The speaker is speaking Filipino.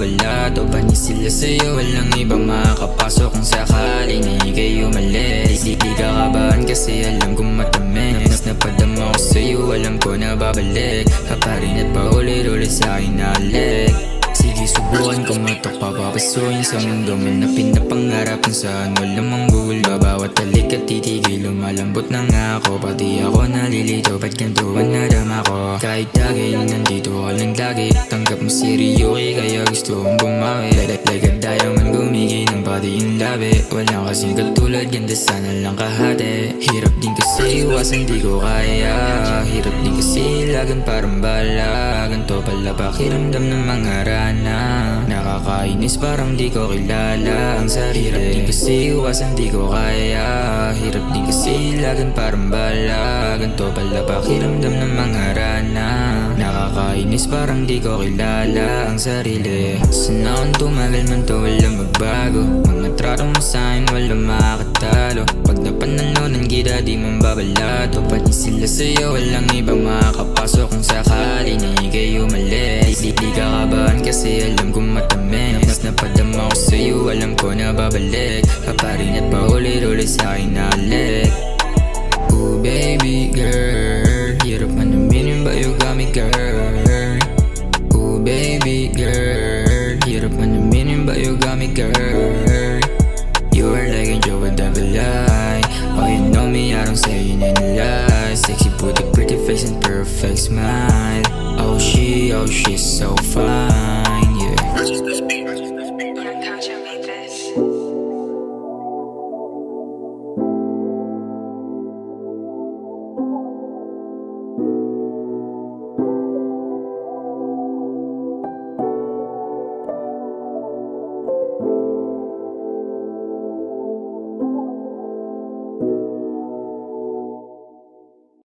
babalato. Panis sila sa'yo, walang ibang makakapasok kung sakali na ika'y umalis. Di ka kabahan kasi alam kong matamis. Napadama ko sa'yo, alam ko na babalik. Kaparin at paulit-ulit sa'kin nalik. Sige, subukan ko matok, papapasukin sa mundo man na pinapangarap kung saan walang manggugol. Bawat talik at titigil, lumalambot na nga ako. Pati ako nalilito, ba't ganito ang nadama ko? Kahit lagi, nandito ka lang lagi. Tanggap mo si Ryuki, kaya gusto kong bumawi. Like a diamond, gumigay ng pati yung labi. Walang kasing katulad, ganda sana lang kahati. Hirap din kasi iwasan, di ko kaya. Hirap din kasi lagan parang bala. Ganto pala pakiramdam ng mga rana. Nakakainis parang di ko kilala ang sarili. Hirap din kasi iwasan, di ko kaya. Hirap din kasi lagan parang bala. Ganto pala pakiramdam ng mga rana. Nakakainis parang di ko kilala ang sarili. Sana akong tumagal man to walang magbago. Mga trato mo sa'kin walang makakatalo. Pag napanalonan kita di man babalato. Pati sila sa'yo walang ibang makakapasok kung sakali na ika'y umalis. Di ka kabahan kasi alam kong matamis. Napadama ko sa'yo alam ko na babalik. Paparin at paulit-ulit sa'kin nalik. Ooh baby girl, hirap man aminin ba you got me girl. Ooh baby girl, hirap man aminin ba you got me girl. You are like a joke with devil eye. Oh you know me, I don't say you need a lie. Sexy booty, pretty face and perfect smile. Oh she's so fine.